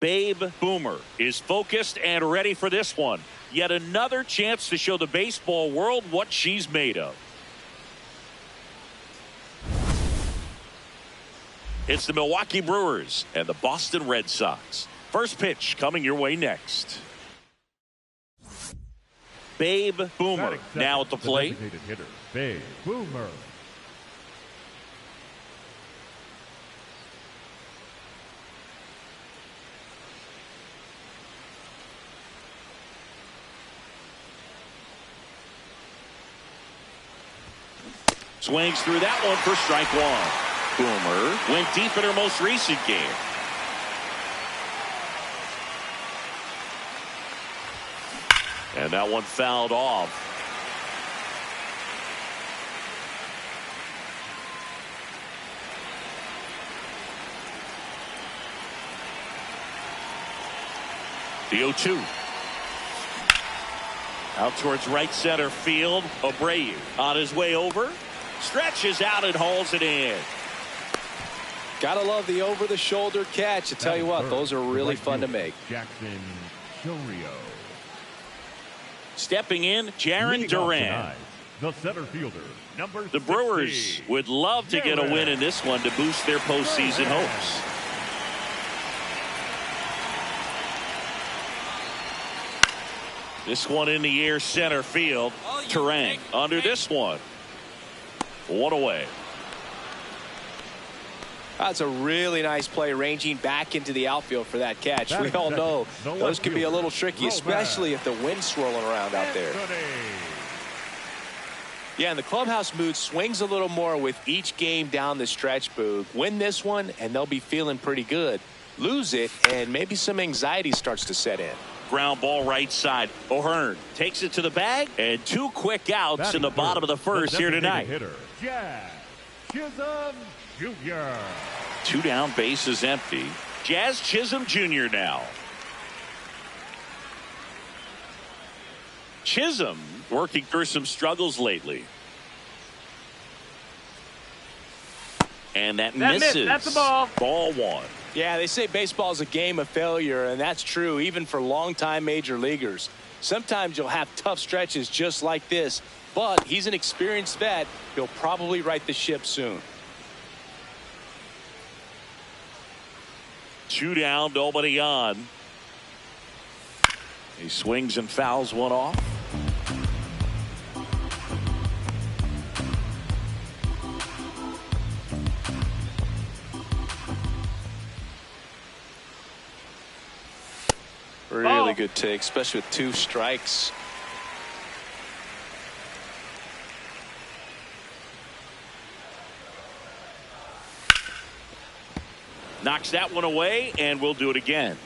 Babe Boomer is focused and ready for this one. Yet another chance to show the baseball world what she's made of. It's the Milwaukee Brewers and the Boston Red Sox. First pitch coming your way next. Babe Boomer now at the plate. Hitter, Babe Boomer. Swings through that one for strike one. Boomer went deep in her most recent game. And that one fouled off. The 0-2. Out towards right center field. Abreu on his way over. Stretches out and hauls it in. Gotta love the over-the-shoulder catch. I tell you what, those are really fun to make. Jackson Chorio. Stepping in, Jarren Duran. The center fielder, number The Brewers 60. would love to get a win in this one to boost their postseason hopes. This one in the air center field. Turang under this one. One away. That's a really nice play, ranging back into the outfield for that catch. We all know those can be a little tricky, especially if the wind's swirling around out there. Yeah, and the clubhouse mood swings a little more with each game down the stretch, Boog. Win this one, and they'll be feeling pretty good. Lose it, and maybe some anxiety starts to set in. Ground ball right side. O'Hearn takes it to the bag, and two quick outs in the bottom of the first here tonight. Hitter, Jazz Chisholm Jr. Two down, bases empty. Jazz Chisholm Jr. now. Chisholm working through some struggles lately. And that misses. That's the ball. Ball one. Yeah, they say baseball is a game of failure, and that's true even for longtime major leaguers. Sometimes you'll have tough stretches just like this, but he's an experienced vet. He'll probably right the ship soon. Two down, nobody on. He swings and fouls one off. Really good take, especially with two strikes. Knocks that one away, and we'll do it again.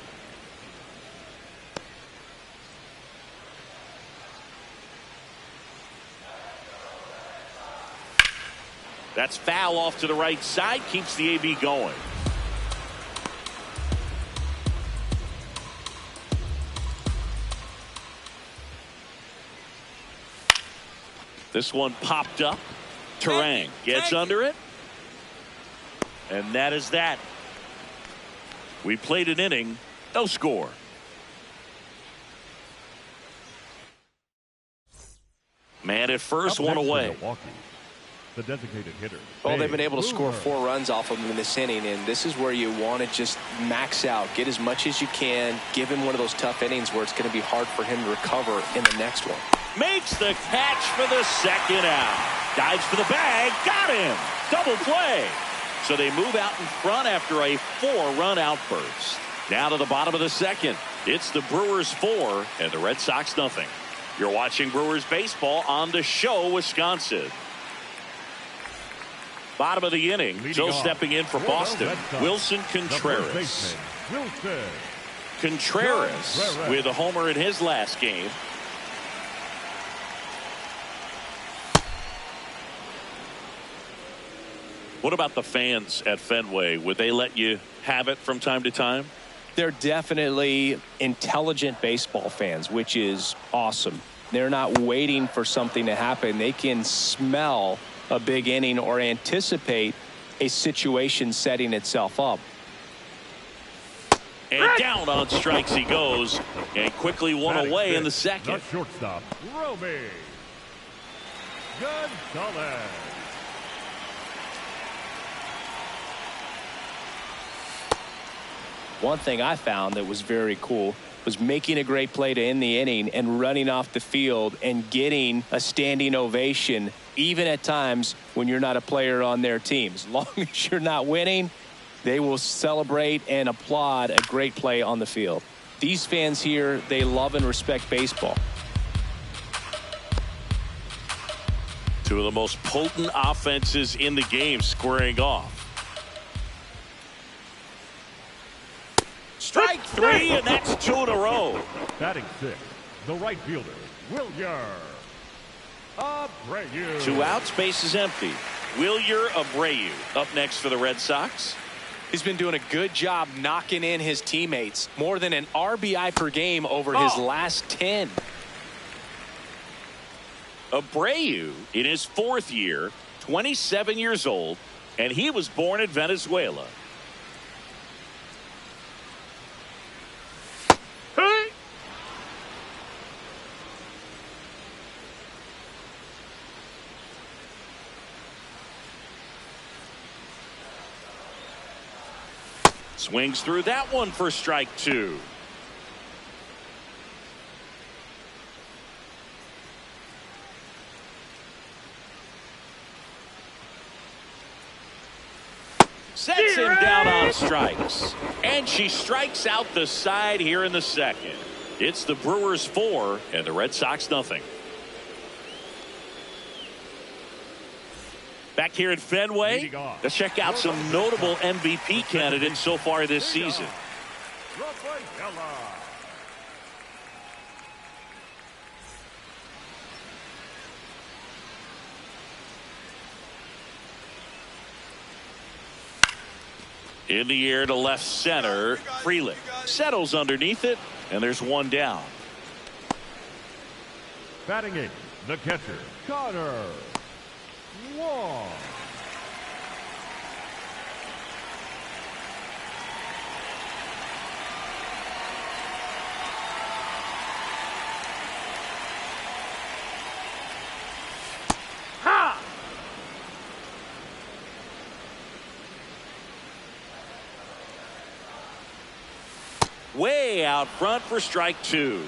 That's foul off to the right side, keeps the AB going. This one popped up. Turang gets under it. And that is that. We played an inning, no score. Man at first, one away. The designated hitter. Well, they've been able to score 4 runs off of him in this inning, and this is where you want to just max out, get as much as you can, give him one of those tough innings where it's going to be hard for him to recover in the next one. Makes the catch for the second out. Dives for the bag, got him. Double play. So they move out in front after a 4-run outburst. Now to the bottom of the second. It's the Brewers 4 and the Red Sox nothing. You're watching Brewers baseball on the show, Wisconsin. Bottom of the inning. Still stepping in for Boston. Wilson Contreras. Contreras with a homer in his last game. What about the fans at Fenway? Would they let you have it from time to time? They're definitely intelligent baseball fans, which is awesome. They're not waiting for something to happen. They can smell a big inning or anticipate a situation setting itself up. And down on strikes he goes, and quickly one away in the second. The shortstop, Romy Gonzalez. One thing I found that was very cool was making a great play to end the inning and running off the field and getting a standing ovation, even at times when you're not a player on their team. As long as you're not winning, they will celebrate and applaud a great play on the field. These fans here, they love and respect baseball. Two of the most potent offenses in the game squaring off. Strike three, and that's 2 in a row. Batting 6, the right fielder, YR2. 2 outs, base is empty. YR2 up next for the Red Sox. He's been doing a good job knocking in his teammates. More than an RBI per game over his last 10. Abreu in his 4th year, 27 years old, and he was born in Venezuela. Swings through that one for strike 2. Sets him down on strikes. And she strikes out the side here in the second. It's the Brewers 4 and the Red Sox nothing. Back here at Fenway, let's check out some notable MVP candidates so far this season. In the air to left center, Freeland settles underneath it, and there's one down. Batting 8, the catcher, Connor Wong. Way out front for strike 2.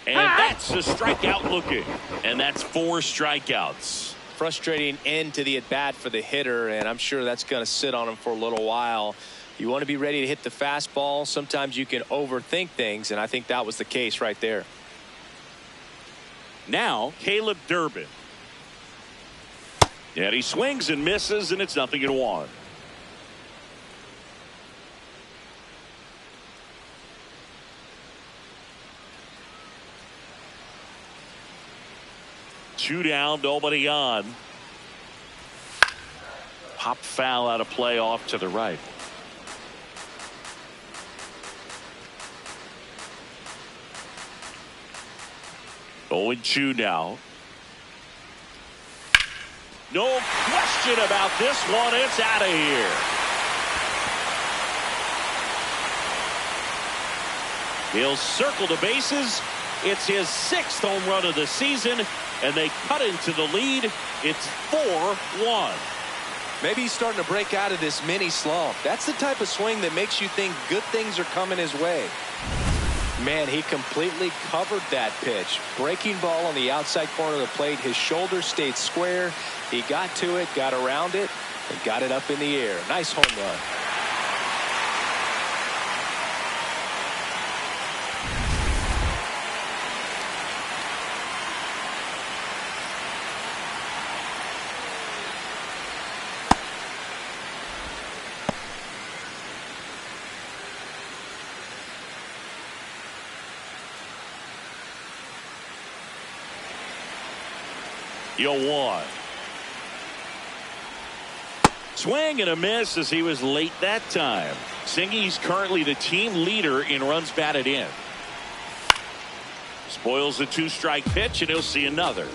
And that's a strikeout looking. And that's 4 strikeouts. Frustrating end to the at-bat for the hitter, and I'm sure that's going to sit on him for a little while. You want to be ready to hit the fastball. Sometimes you can overthink things, and I think that was the case right there. Now, Caleb Durbin. And he swings and misses, and it's 0-1. Two down, nobody on. Pop foul out of play off to the right. Going 2 now. No question about this one. It's out of here. He'll circle the bases. It's his 6th home run of the season, and they cut into the lead. It's 4-1. Maybe he's starting to break out of this mini slump. That's the type of swing that makes you think good things are coming his way. Man, he completely covered that pitch. Breaking ball on the outside corner of the plate. His shoulder stayed square. He got to it, got around it, and got it up in the air. Nice home run. You'll 1. Swing and a miss as he was late that time. Singy's currently the team leader in runs batted in. Spoils the 2-strike pitch, and he'll see another.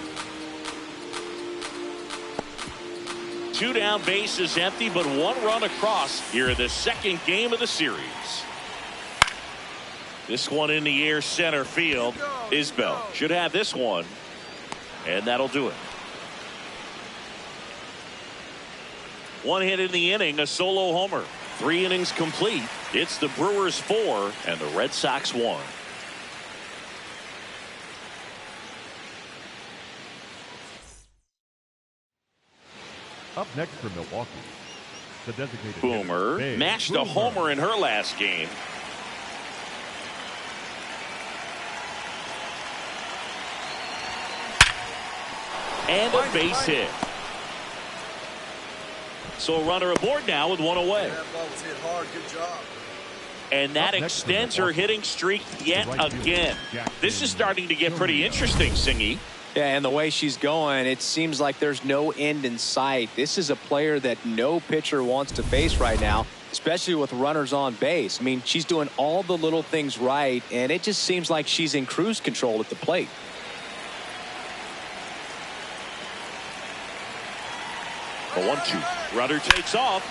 2 down, bases empty, but 1 run across here in the second game of the series. This one in the air center field. Isbell should have this one, and that'll do it. 1 hit in the inning, a solo homer. 3 innings complete. It's the Brewers 4 and the Red Sox 1. Up next for Milwaukee, the designated Boomer hitter, mashed a homer in her last game. And a base hit. So a runner aboard now with 1 away. That ball was hit hard. Good job. And that extends her hitting streak yet again. This is starting to get pretty interesting, Singy. Yeah, and the way she's going, it seems like there's no end in sight. This is a player that no pitcher wants to face right now, especially with runners on base. I mean, she's doing all the little things right, and it just seems like she's in cruise control at the plate. A 1-2. Runner takes off.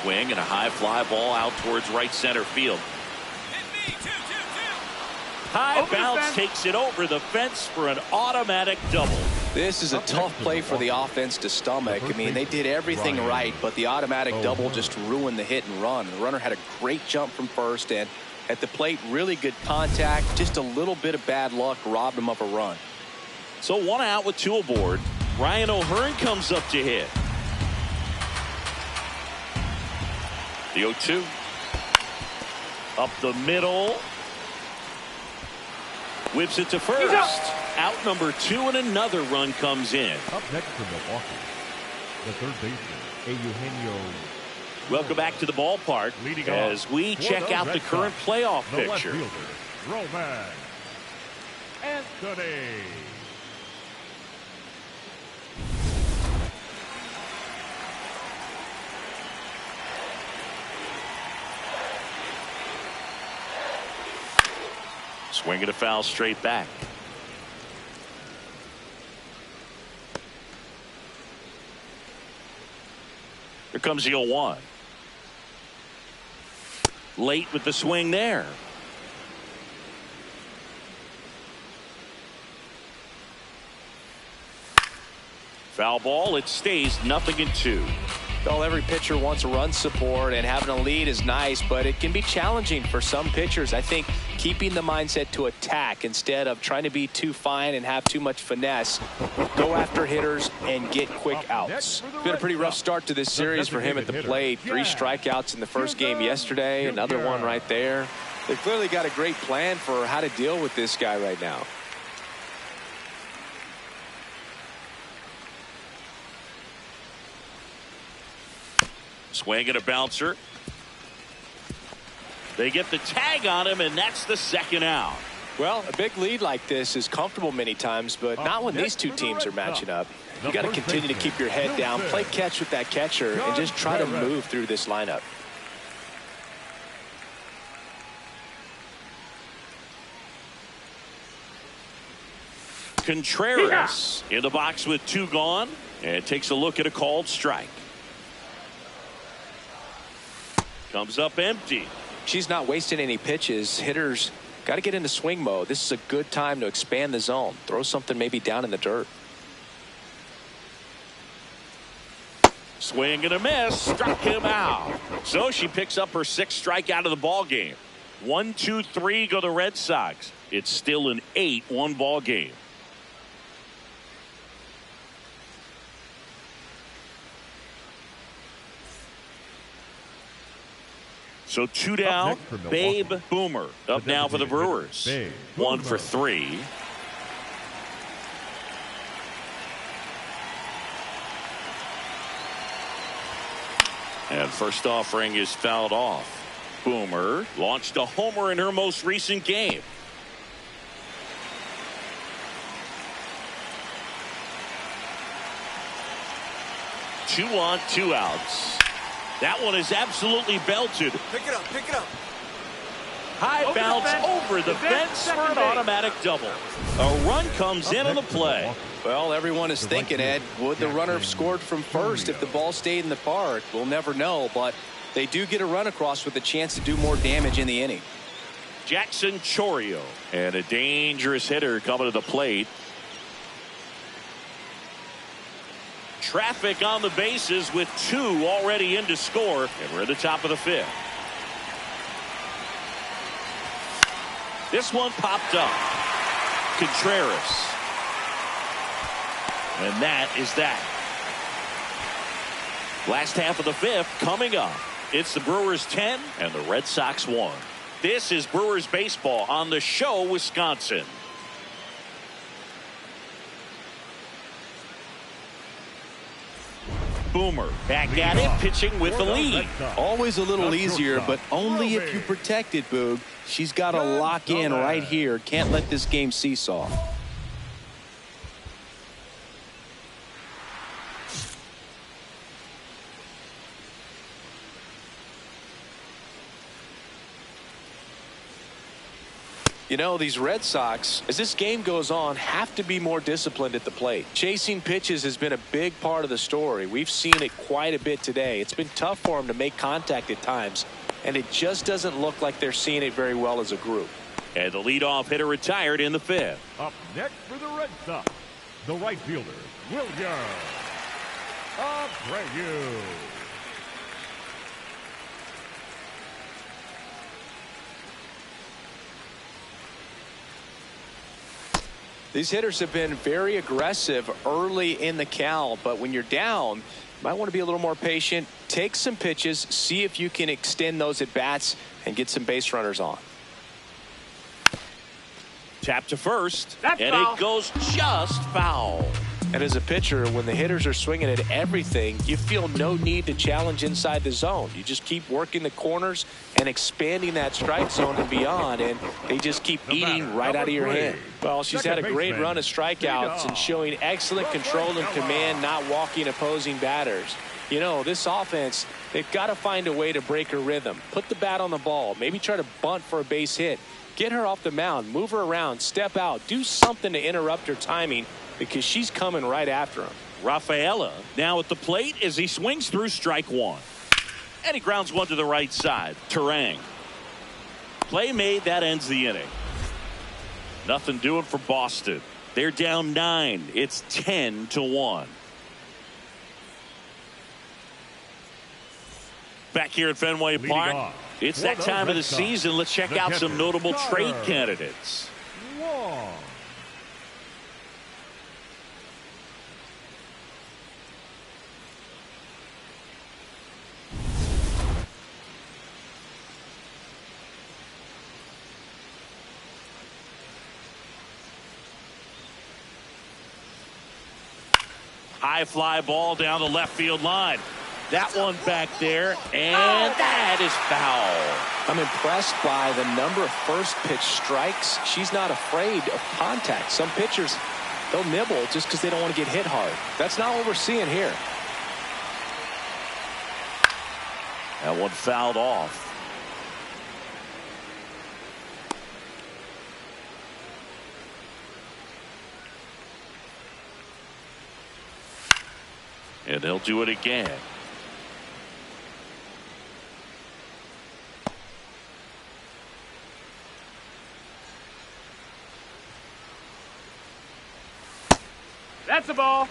Swing and a high fly ball out towards right center field. High bounce takes it over the fence for an automatic double. This is a tough play for the offense to stomach. I mean, they did everything right, but the automatic double just ruined the hit and run. The runner had a great jump from first, and at the plate, really good contact. Just a little bit of bad luck robbed him of a run. So 1 out with 2 aboard. Ryan O'Hearn comes up to hit. The 0-2. Up the middle. Whips it to first. Out number 2, and another run comes in. Up next for Milwaukee, the third baseman, Eugenio. Welcome back to the ballpark as we check out the current playoff the left picture. fielder, Roman Anthony. Swinging a foul straight back. Here comes the 0-1. Late with the swing there. Foul ball. It stays 0-2. Well, every pitcher wants a run support, and having a lead is nice, but it can be challenging for some pitchers. I think keeping the mindset to attack instead of trying to be too fine and have too much finesse. Go after hitters and get quick outs. Been a pretty rough start to this series for him at the plate. 3 strikeouts in the first game yesterday, another one right there. They've clearly got a great plan for how to deal with this guy right now. Swing and a bouncer. They get the tag on him, and that's the 2nd out. Well, a big lead like this is comfortable many times, but not when these two teams are matching up. You got to continue to keep your head down, play catch with that catcher, and just try to move through this lineup. Contreras in the box with 2 gone, and takes a look at a called strike. Comes up empty. She's not wasting any pitches. Hitters got to get into swing mode. This is a good time to expand the zone. Throw something maybe down in the dirt. Swing and a miss. Struck him out. So she picks up her 6th strikeout of the ball game. 1, 2, 3 go the Red Sox. It's still an 8-1 ball game. So 2 down, Babe Boomer up now for the Brewers. 1 for 3. And first offering is fouled off. Boomer launched a homer in her most recent game. Two on, 2 outs. That one is absolutely belted. Pick it up. Pick it up. High bounce over the fence for an automatic double. A run comes in on the play. Well, everyone is thinking, Ed, would the runner have scored from first if the ball stayed in the park? We'll never know, but they do get a run across with a chance to do more damage in the inning. Jackson Chourio, and a dangerous hitter coming to the plate. Traffic on the bases with 2 already in to score, and we're at the top of the 5th. This one popped up. Contreras. And that is that. Last half of the 5th coming up. It's the Brewers 10 and the Red Sox 1. This is Brewers baseball on the show, Wisconsin. Boomer back at it, pitching with the lead. Always a little easier, but only if you protect it, Boog. She's got to lock in right here. Can't let this game seesaw. You know, these Red Sox, as this game goes on, have to be more disciplined at the plate. Chasing pitches has been a big part of the story. We've seen it quite a bit today. It's been tough for them to make contact at times, and it just doesn't look like they're seeing it very well as a group. And the leadoff hitter retired in the 5th. Up next for the Red Sox, the right fielder, William Abreu. These hitters have been very aggressive early in the count, but when you're down, you might want to be a little more patient. Take some pitches, see if you can extend those at bats and get some base runners on. Tap to first, That's and foul. it goes just foul. And as a pitcher, when the hitters are swinging at everything, you feel no need to challenge inside the zone. You just keep working the corners and expanding that strike zone and beyond, and they just keep eating right out of your hand. Well, she's had a great run of strikeouts and showing excellent control and command, not walking opposing batters. You know, this offense, they've got to find a way to break her rhythm. Put the bat on the ball, maybe try to bunt for a base hit. Get her off the mound, move her around, step out, do something to interrupt her timing, because she's coming right after him. Rafaela now at the plate as he swings through strike 1. And he grounds one to the right side. Terang. Play made, that ends the inning. Nothing doing for Boston. They're down 9. It's 10-1. Back here at Fenway Park, it's that time of the season. Let's check out some notable trade candidates. Wong. High fly ball down the left field line. That one back there, and that is foul. I'm impressed by the number of first pitch strikes. She's not afraid of contact. Some pitchers, they'll nibble just because they don't want to get hit hard. That's not what we're seeing here. That one fouled off. And they'll do it again. That's a ball.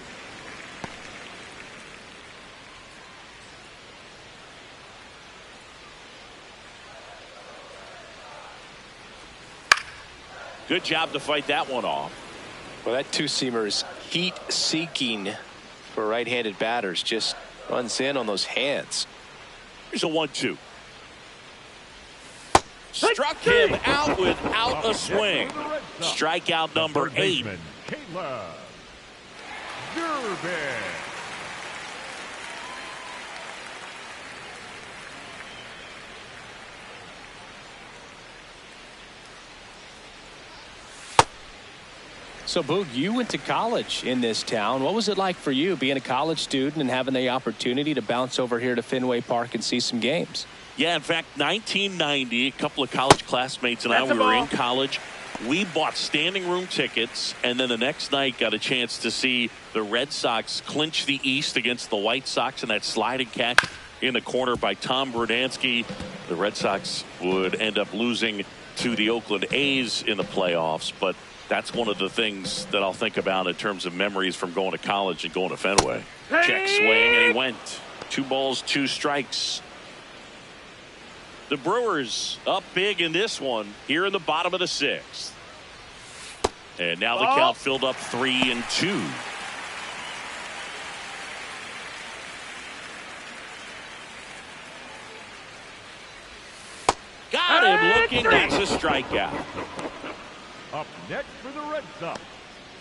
Good job to fight that one off. Well, that two-seamer is heat-seeking for right-handed batters. Just runs in on those hands. Here's a 1-2. Struck him out without a swing. Strikeout number 8. Kayla Durbin. So, Boog, you went to college in this town. What was it like for you being a college student and having the opportunity to bounce over here to Fenway Park and see some games? Yeah, in fact, 1990, a couple of college classmates and I, we were in college. We bought standing room tickets, and then the next night got a chance to see the Red Sox clinch the East against the White Sox in that sliding catch in the corner by Tom Brudansky. The Red Sox would end up losing to the Oakland A's in the playoffs, but that's one of the things that I'll think about in terms of memories from going to college and going to Fenway. Check swing, and he went. 2 balls, 2 strikes. The Brewers up big in this one here in the bottom of the 6th. And now the count filled up 3-2. Got him looking. That's a strikeout. Up next for the Red Sox,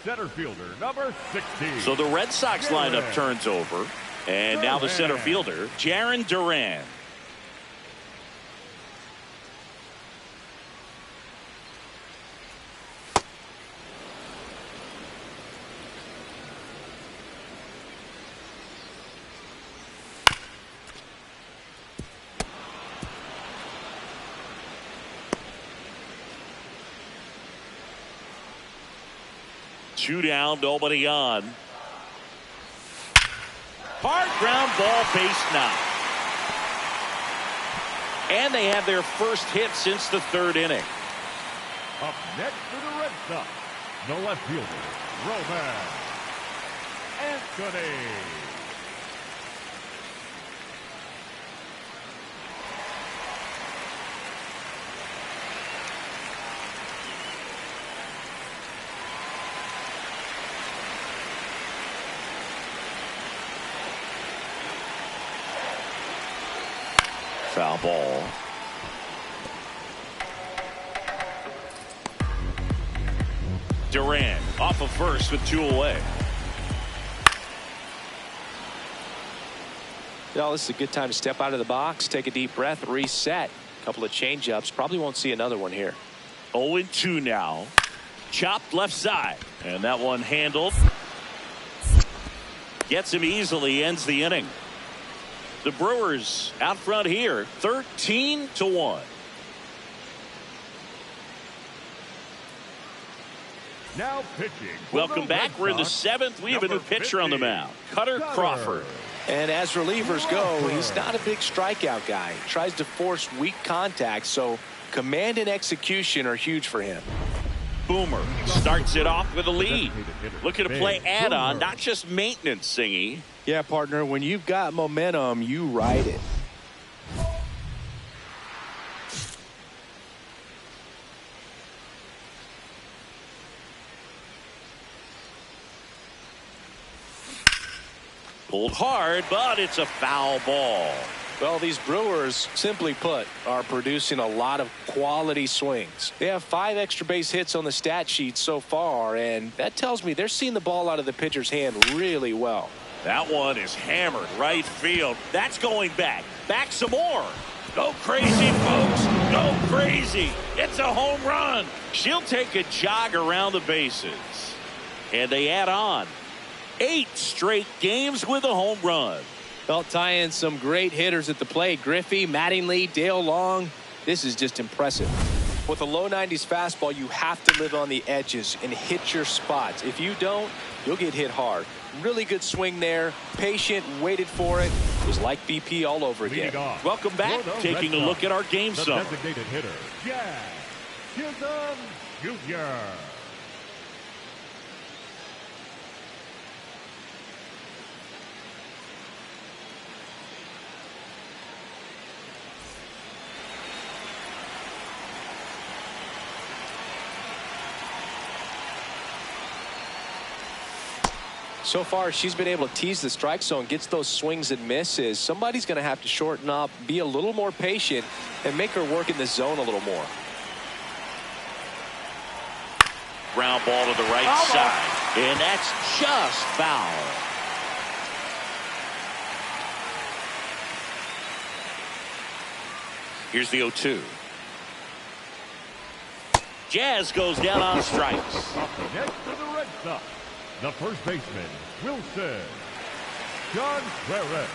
center fielder number 16. So the Red Sox lineup turns over. And now the center fielder, Jarren Duran. Two down, nobody on. Hard ground ball, base knock. And they have their first hit since the 3rd inning. Up next for the Red Sox, the left fielder, Roman Anthony. Foul ball. Duran off of first with 2 away. Well, this is a good time to step out of the box, take a deep breath, reset. A couple of changeups. Probably won't see another one here. 0-2 now. Chopped left side. And that one handled. Gets him easily, ends the inning. The Brewers out front here, 13-1. Now pitching. Welcome back. We're in the 7th. We have a new pitcher on the mound, Cutter Crawford. And as relievers go, he's not a big strikeout guy. He tries to force weak contact, so command and execution are huge for him. Boomer starts it off with a lead. Looking to play add-on, not just maintenance, Singy. Yeah, partner, when you've got momentum, you ride it. Pulled hard, but it's a foul ball. Well, these Brewers, simply put, are producing a lot of quality swings. They have 5 extra base hits on the stat sheet so far, and that tells me they're seeing the ball out of the pitcher's hand really well. That one is hammered right field. That's going back. Back some more. Go crazy, folks. Go crazy. It's a home run. She'll take a jog around the bases. And they add on 8 straight games with a home run. They'll tie in some great hitters at the plate. Griffey, Mattingly, Dale Long. This is just impressive. With a low 90s fastball, you have to live on the edges and hit your spots. If you don't, you'll get hit hard. Really good swing there. Patient, waited for it. It was like BP all over again. Welcome back. Taking a look at our game summary. Designated hitter, Jack Chisholm Jr. So far, she's been able to tease the strike zone, gets those swings and misses. Somebody's going to have to shorten up, be a little more patient, and make her work in the zone a little more. Ground ball to the right side, and that's just foul. Here's the 0-2. Jazz goes down on strikes. Up next for the Red Sox, the first baseman, Wilson Contreras.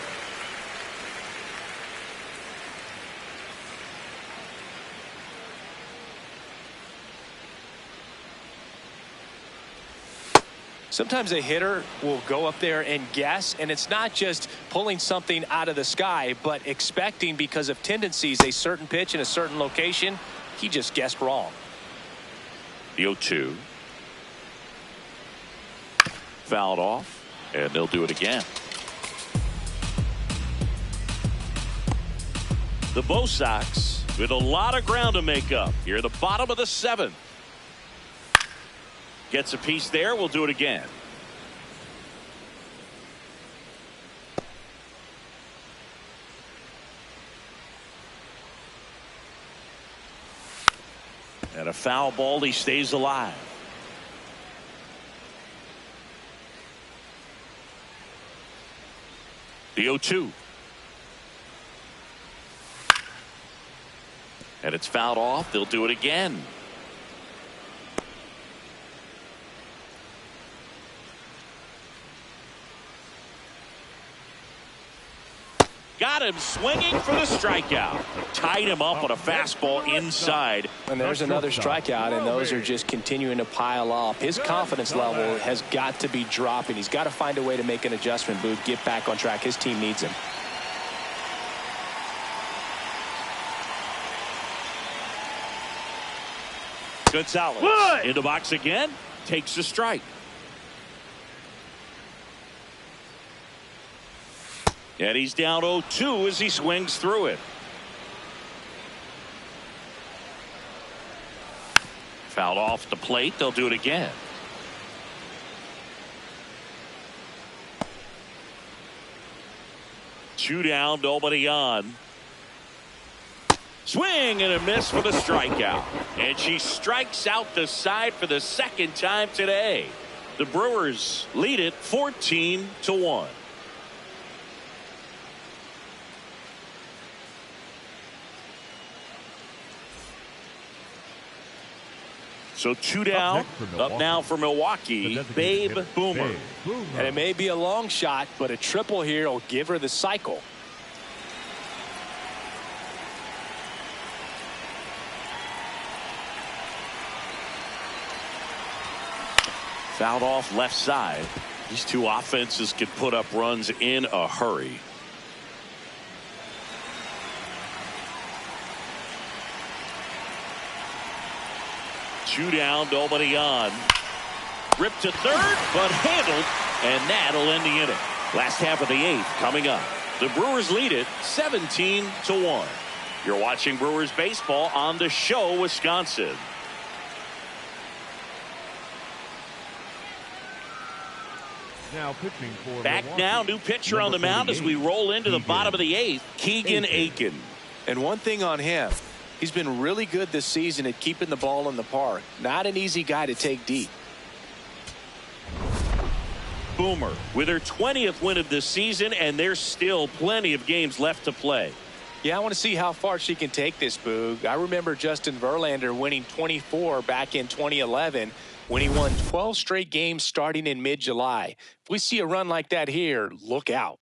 Sometimes a hitter will go up there and guess, and it's not just pulling something out of the sky, but expecting because of tendencies a certain pitch in a certain location. He just guessed wrong. The 0-2. Fouled off, and they'll do it again. The Bo Sox with a lot of ground to make up here at the bottom of the 7th. Gets a piece there. We'll do it again. And a foul ball. He stays alive. The 0-2. And it's fouled off. They'll do it again. Got him swinging for the strikeout. Tied him up on a fastball inside. And there's another strikeout, and those are just continuing to pile up. His confidence level has got to be dropping. He's got to find a way to make an adjustment, Boog, get back on track. His team needs him. Gonzalez in the box again. Takes the strike. And he's down 0-2 as he swings through it. Fouled off the plate. They'll do it again. Two down, nobody on. Swing and a miss for the strikeout. And she strikes out the side for the second time today. The Brewers lead it 14-1. So two down. Up now for Milwaukee, Babe Boomer. And it may be a long shot, but a triple here will give her the cycle. Fouled off left side. These two offenses could put up runs in a hurry. Two down, nobody on. Ripped to third, but handled, and that'll end the inning. Last half of the 8th coming up. The Brewers lead it 17-1. You're watching Brewers baseball on The Show, Wisconsin. Now pitching for Back Milwaukee. now, new pitcher on the mound as we roll into the bottom of the 8th, Keegan Aiken. And one thing on him, he's been really good this season at keeping the ball in the park. Not an easy guy to take deep. Boomer with her 20th win of this season, and there's still plenty of games left to play. Yeah, I want to see how far she can take this, Boog. I remember Justin Verlander winning 24 back in 2011 when he won 12 straight games starting in mid-July. If we see a run like that here, look out.